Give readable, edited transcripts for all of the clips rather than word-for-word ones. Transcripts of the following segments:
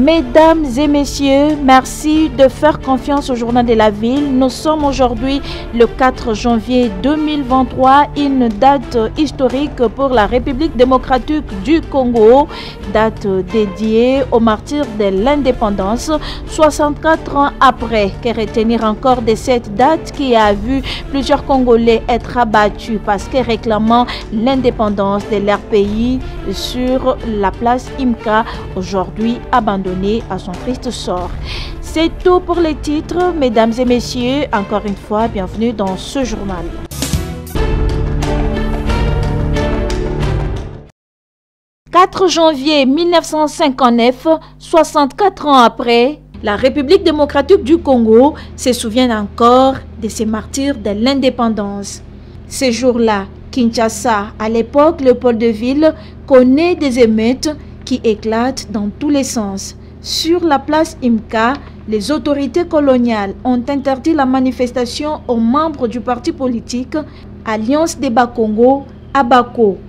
Mesdames et messieurs, merci de faire confiance au Journal de la Ville. Nous sommes aujourd'hui le 4 janvier 2023, une date historique pour la République démocratique du Congo, date dédiée aux martyrs de l'indépendance, 64 ans après. Que retenir encore de cette date qui a vu plusieurs Congolais être abattus parce que réclamant l'indépendance de leur pays sur la place Imka, aujourd'hui abandonnée à son triste sort. C'est tout pour les titres, mesdames et messieurs. Encore une fois, bienvenue dans ce journal. « 4 janvier 1959, 64 ans après, la République démocratique du Congo se souvient encore de ces martyrs de l'indépendance. Ces jours-là, Kinshasa, à l'époque Léopoldville, connaît des émeutes qui éclatent dans tous les sens. Sur la place Imka, les autorités coloniales ont interdit la manifestation aux membres du parti politique Alliance des Bas-Congo, ABACO.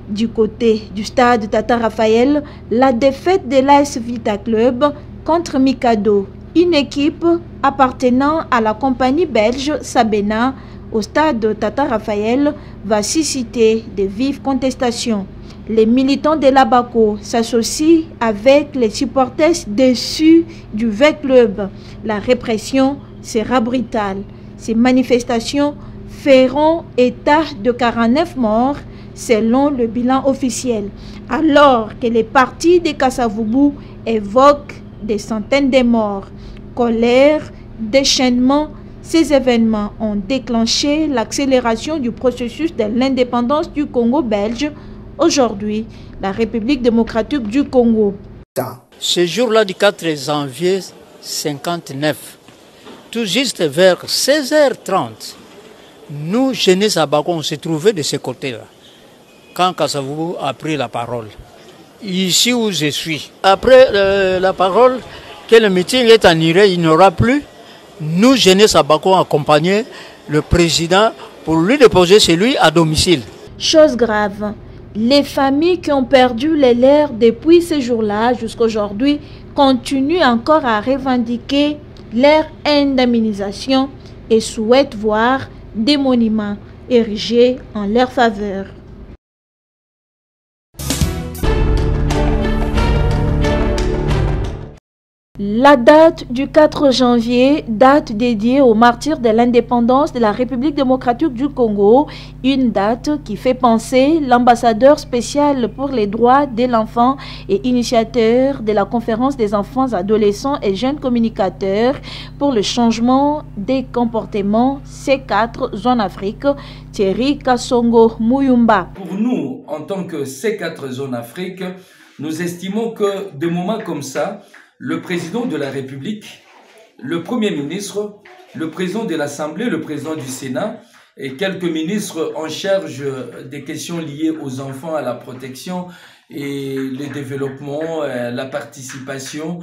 Du côté du stade Tata Raphaël, la défaite de l'AS Vita Club contre Mikado, une équipe appartenant à la compagnie belge Sabena, au stade Tata Raphaël, va susciter de vives contestations. Les militants de l'ABACO s'associent avec les supporters déçus du V-Club. La répression sera brutale. Ces manifestations feront état de 49 morts selon le bilan officiel, alors que les partis de Kasavubu évoquent des centaines de morts. Colère, déchaînement, ces événements ont déclenché l'accélération du processus de l'indépendance du Congo belge, aujourd'hui la République démocratique du Congo. Ce jour-là du 4 janvier 59, tout juste vers 16h30, nous, jeunesse à Bako, on s'est trouvés de ce côté-là, quand Kasavubu a pris la parole. Ici où je suis. Après la parole, que le meeting est annulé, il n'y aura plus. Nous, jeunesse à Bako, accompagné le président pour lui déposer chez lui à domicile. Chose grave. Les familles qui ont perdu les leurs depuis ce jour-là jusqu'à aujourd'hui continuent encore à revendiquer leur indemnisation et souhaitent voir des monuments érigés en leur faveur. La date du 4 janvier, date dédiée aux martyrs de l'indépendance de la République démocratique du Congo, une date qui fait penser l'ambassadeur spécial pour les droits de l'enfant et initiateur de la conférence des enfants, adolescents et jeunes communicateurs pour le changement des comportements C4 Zone Afrique, Thierry Kasongo Muyumba. Pour nous, en tant que C4 Zone Afrique, nous estimons que de moments comme ça, le président de la République, le Premier ministre, le président de l'Assemblée, le président du Sénat et quelques ministres en charge des questions liées aux enfants, à la protection et le développement, la participation,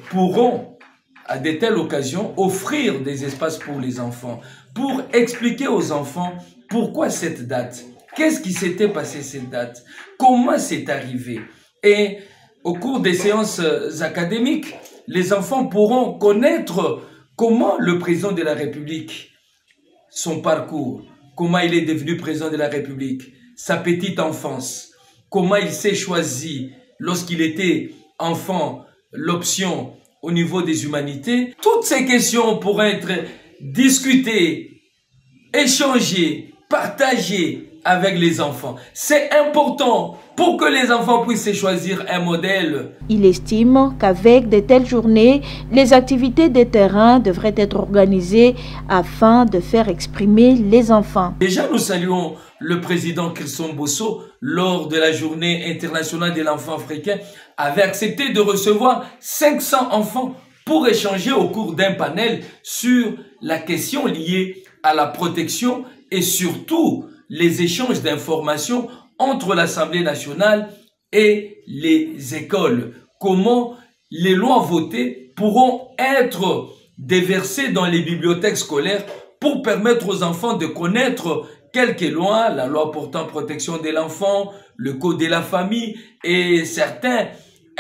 pourront à de telles occasions offrir des espaces pour les enfants, pour expliquer aux enfants pourquoi cette date, qu'est-ce qui s'était passé cette date, comment c'est arrivé. Et au cours des séances académiques, les enfants pourront connaître comment le président de la République, son parcours, comment il est devenu président de la République, sa petite enfance, comment il s'est choisi lorsqu'il était enfant, l'option au niveau des humanités. Toutes ces questions pourront être discutées, échangées, partagées avec les enfants. C'est important pour que les enfants puissent choisir un modèle. Il estime qu'avec de telles journées, les activités de terrain devraient être organisées afin de faire exprimer les enfants. Déjà, nous saluons le président Christian Bosso lors de la journée internationale de l'enfant africain avait accepté de recevoir 500 enfants pour échanger au cours d'un panel sur la question liée à la protection et surtout les échanges d'informations entre l'Assemblée nationale et les écoles. Comment les lois votées pourront être déversées dans les bibliothèques scolaires pour permettre aux enfants de connaître quelques lois, la loi portant protection de l'enfant, le code de la famille et certains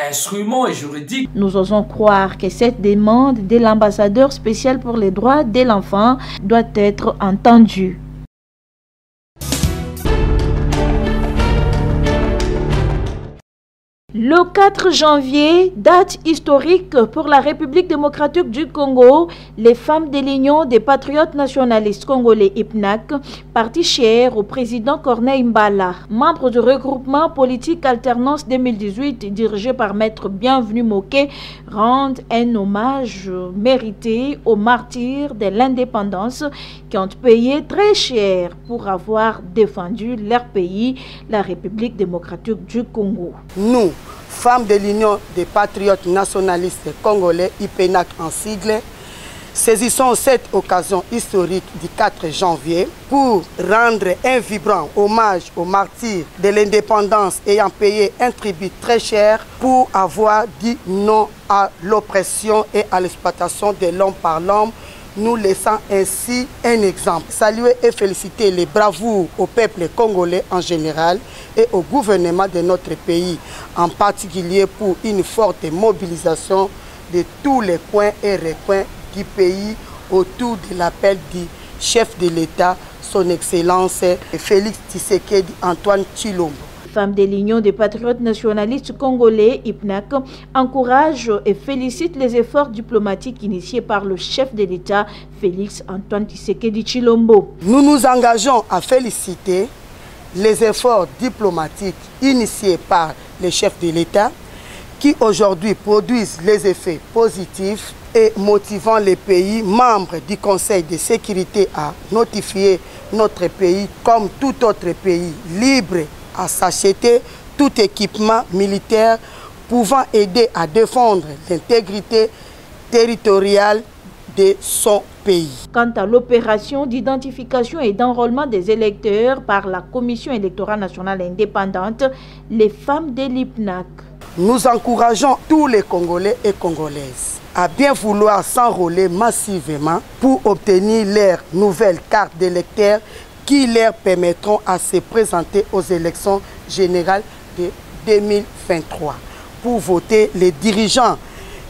instrument et juridique. Nous osons croire que cette demande de l'ambassadeur spécial pour les droits de l'enfant doit être entendue. Le 4 janvier, date historique pour la République démocratique du Congo, les femmes de l'Union des patriotes nationalistes congolais IPNAC, parti cher au président Corneille Mbala, membre du regroupement politique Alternance 2018 dirigé par Maître Bienvenu Moké, rendent un hommage mérité aux martyrs de l'indépendance qui ont payé très cher pour avoir défendu leur pays, la République démocratique du Congo. Nous, femmes de l'Union des patriotes nationalistes congolais, IPNAC en sigle, saisissons cette occasion historique du 4 janvier pour rendre un vibrant hommage aux martyrs de l'indépendance ayant payé un tribut très cher pour avoir dit non à l'oppression et à l'exploitation de l'homme par l'homme, nous laissant ainsi un exemple. Saluer et féliciter les bravoures au peuple congolais en général et au gouvernement de notre pays, en particulier pour une forte mobilisation de tous les coins et recoins du pays autour de l'appel du chef de l'État, son Excellence Félix Tshisekedi Antoine Tshilombo. Femmes de l'Union des patriotes nationalistes congolais, IPNAC, encouragent et félicitent les efforts diplomatiques initiés par le chef de l'État, Félix Antoine Tshisekedi Tshilombo. Nous nous engageons à féliciter les efforts diplomatiques initiés par le chef de l'État qui aujourd'hui produisent les effets positifs et motivant les pays membres du Conseil de sécurité à notifier notre pays comme tout autre pays libre à s'acheter tout équipement militaire pouvant aider à défendre l'intégrité territoriale de son pays. Quant à l'opération d'identification et d'enrôlement des électeurs par la Commission électorale nationale indépendante, les femmes de l'IPNAC. Nous encourageons tous les Congolais et Congolaises à bien vouloir s'enrôler massivement pour obtenir leur nouvelle carte d'électeur qui leur permettront à se présenter aux élections générales de 2023 pour voter les dirigeants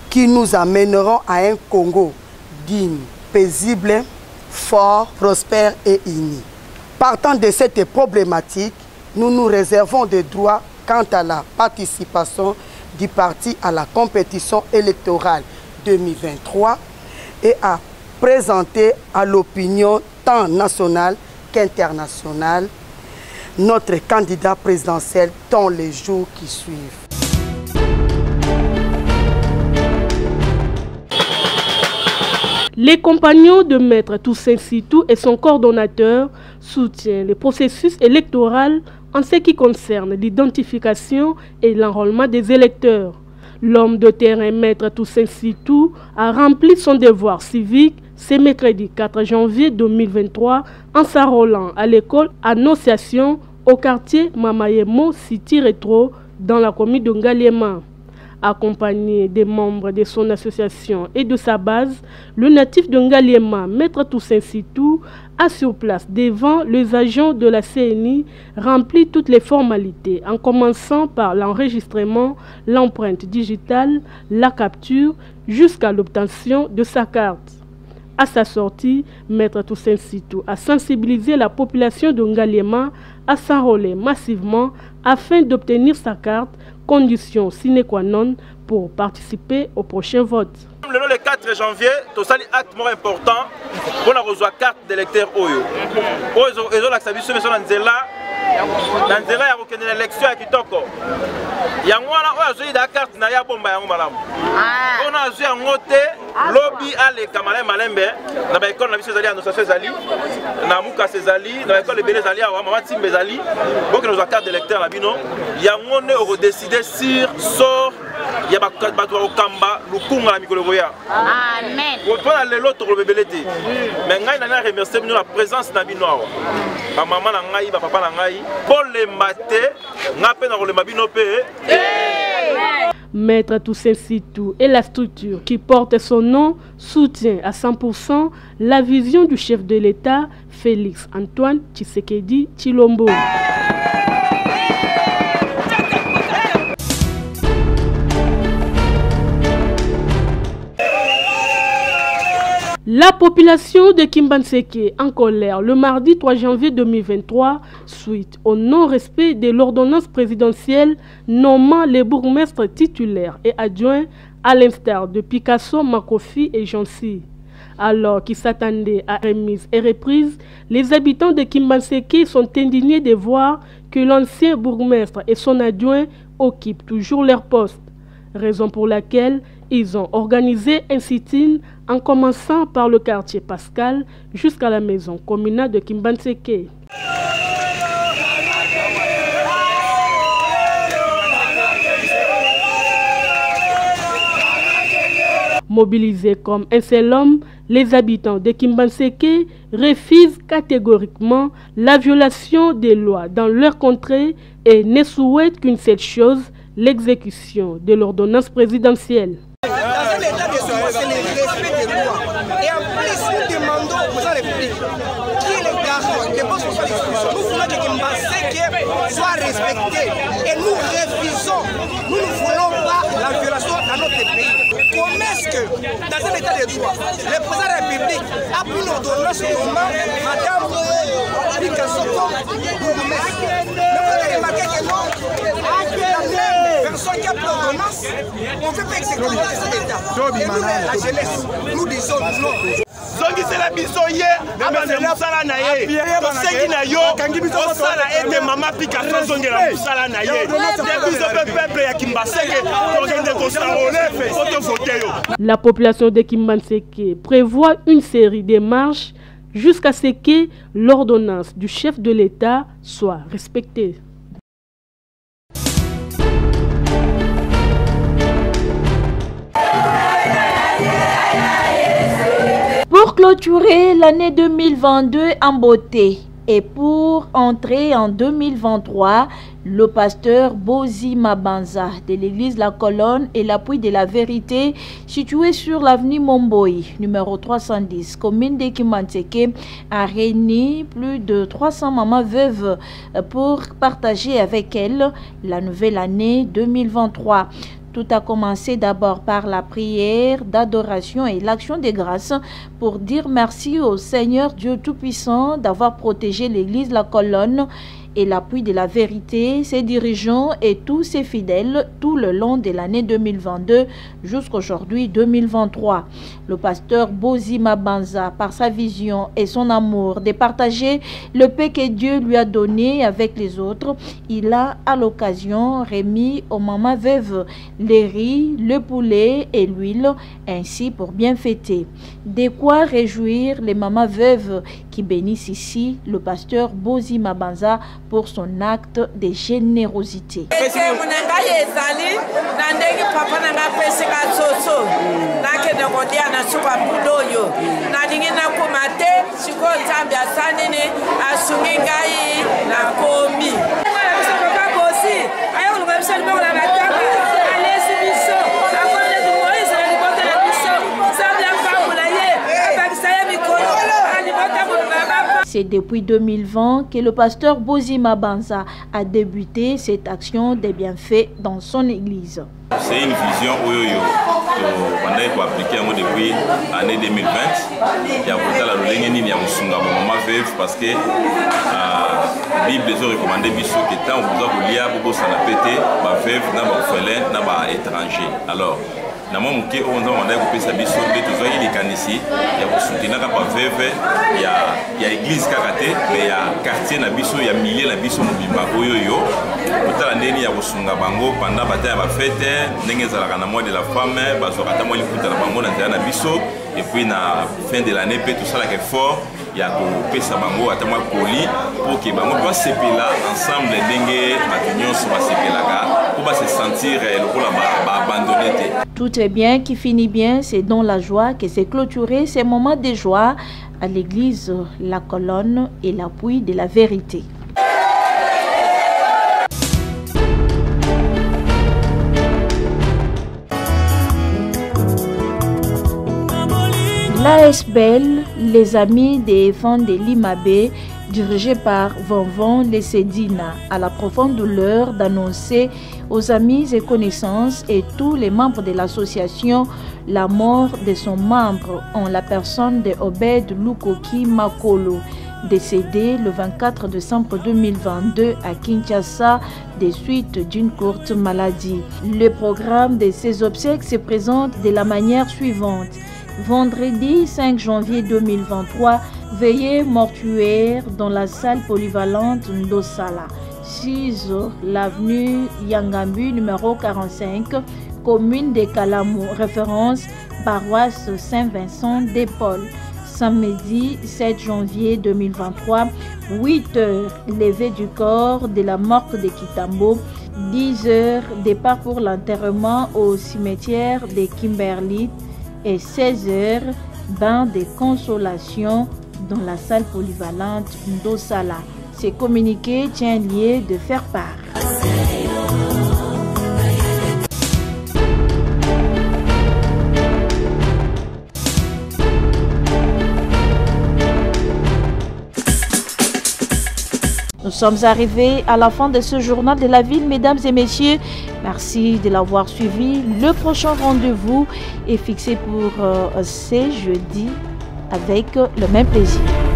qui nous amèneront à un Congo digne, paisible, fort, prospère et uni. Partant de cette problématique, nous nous réservons des droits quant à la participation du parti à la compétition électorale 2023 et à présenter à l'opinion tant nationale qu'internationale notre candidat présidentiel dans les jours qui suivent. Les compagnons de Maître Toussaint Sitou et son coordonnateur soutiennent le processus électoral en ce qui concerne l'identification et l'enrôlement des électeurs. L'homme de terrain Maître Toussaint Sitou a rempli son devoir civique ce mercredi 4 janvier 2023 en s'enrôlant à l'école Annonciation au quartier Mamayemo City Retro dans la commune de Ngaliema. Accompagné des membres de son association et de sa base, le natif de Ngaliema, Maître Toussaint Sitou, a sur place devant les agents de la CNI rempli toutes les formalités, en commençant par l'enregistrement, l'empreinte digitale, la capture, jusqu'à l'obtention de sa carte. À sa sortie, Maître Toussaint Sitou a sensibilisé la population de Ngaliema à s'enrôler massivement afin d'obtenir sa carte, condition sine qua non pour participer au prochain vote. Le 4 janvier, tu as un acte important pour la carte d'électeur Oyo. Oyo, la sabition dans l'élection à Kitoko. Il y a une carte na ya bomba ya malamu. On a joué en côté lobby à les camarades malembe na ba école na biso zali association zali na muka sezali na école belé zali wa mama timbe zali donc nos carte d'électeur na bino ya ngone au décider sur sort ya ba au kamba lukunga la mikolo boya. Amen. Pour la l'autre le bébélité. Mais ngai na remercier nous la présence na bino wa. Ba maman na ngai ba papa na ngai pour les mater ngape na le mabino pe. Maître Toussaint Sitou et la structure qui porte son nom soutient à 100% la vision du chef de l'État, Félix Antoine Tshisekedi Tshilombo. La population de Kimbanseke en colère le mardi 3 janvier 2023 suite au non-respect de l'ordonnance présidentielle nommant les bourgmestres titulaires et adjoints à l'instar de Picasso, Makofi et Jansi. Alors qu'ils s'attendaient à remise et reprise, les habitants de Kimbanseke sont indignés de voir que l'ancien bourgmestre et son adjoint occupent toujours leur poste. Raison pour laquelle ils ont organisé un sit-in en commençant par le quartier Pascal jusqu'à la maison communale de Kimbanseke. Mobilisés comme un seul homme, les habitants de Kimbanseke refusent catégoriquement la violation des lois dans leur contrée et ne souhaitent qu'une seule chose, l'exécution de l'ordonnance présidentielle. Dans un état de droit, c'est le respect des lois. Et en plus, nous demandons aux président de la République qui est le garant des bonnes sociales d'institution. Nous voulons que Kimbanseke soit respecté. Et nous refusons, nous ne voulons pas la violation dans notre pays. Comment est-ce que, dans un état de droit, le président de la République a pris l'ordonnance nommant Madame Picasso comme bourgmestre? Mais vous avez remarqué que non, la même personne qui a pris l'ordonnance, on ne veut pas exécuter cet état. Et nous, la jeunesse, nous disons non. Zongi c'est la bisoye, abande musala na ye. Toseki na yo, osala ete mama Picasso zongi la musala na ye. Biso peuple ya Kimbanseke, tokende kosangole, kote vote yo. La population de Kimbanseke prévoit une série de marches jusqu'à ce que l'ordonnance du chef de l'État soit respectée. Pour clôturer l'année 2022 en beauté et pour entrer en 2023, le pasteur Bozi Mabanza de l'église La Colonne et l'appui de la vérité situé sur l'avenue Momboï, numéro 310, commune de Kimbanseke, a réuni plus de 300 mamans veuves pour partager avec elles la nouvelle année 2023. Tout a commencé d'abord par la prière d'adoration et l'action de grâce pour dire merci au Seigneur Dieu Tout-Puissant d'avoir protégé l'église La Colonne et l'appui de la vérité, ses dirigeants et tous ses fidèles tout le long de l'année 2022 jusqu'aujourd'hui 2023. Le pasteur Bozi Mabanza, par sa vision et son amour de partager le paix que Dieu lui a donné avec les autres, il a à l'occasion remis aux mamans veuves les riz, le poulet et l'huile, ainsi pour bien fêter. De quoi réjouir les mamans veuves qui bénissent ici le pasteur Bozi Mabanza pour son acte de générosité. C'est depuis 2020 que le pasteur Bozi Mabanza a débuté cette action des bienfaits dans son église. C'est une vision qu'on a appliquée depuis l'année 2020. Il y a parce que la Bible les a recommandé que tant vous avez lire beaucoup ça n'a pété, ma veuve, n'a pas orphelin, n'a pas étranger. Alors na mon ke on a coupé sa biso de tout ça il est canisi il y a soutenir pas veuve il y a église kakate mais il y a quartier na biso il y a milliers na biso mobimba oyoyo totala ndeni ya kosunga bango pendant bataille ba fête ndenge ezalaka na mois de la femme bazokata mo likuta na bango na nzela na biso et puis na fin de l'année peut tout ça là fort il y a kopesa bango ata moi colis pour que bango doit sepela ensemble ndenge matunyo so ba sepelaka pour se sentir le pour la abandonner. Tout est bien qui finit bien, c'est dans la joie que s'est clôturé ces moments de joie à l'église La Colonne et l'appui de la vérité. L'ASBL, les amis des enfants de l'Imabé, dirigé par Vonvon Lessedina, a la profonde douleur d'annoncer aux amis et connaissances et tous les membres de l'association la mort de son membre en la personne de Obed Lukoki Makolo, décédé le 24 décembre 2022 à Kinshasa des suites d'une courte maladie. Le programme de ces obsèques se présente de la manière suivante. Vendredi 5 janvier 2023, veillée mortuaire dans la salle polyvalente Ndosala, 6 l'avenue Yangambu numéro 45, commune de Kalamou, référence paroisse Saint-Vincent d'Épaule. Samedi 7 janvier 2023, 8h, levée du corps de la morgue de Kitambo, 10h, départ pour l'enterrement au cimetière de Kimberley et 16h, bain de consolation dans la salle polyvalente Ndosala. Ce communiqué tient lieu de faire part. Nous sommes arrivés à la fin de ce journal de la ville, mesdames et messieurs. Merci de l'avoir suivi. Le prochain rendez-vous est fixé pour ce jeudi avec le même plaisir.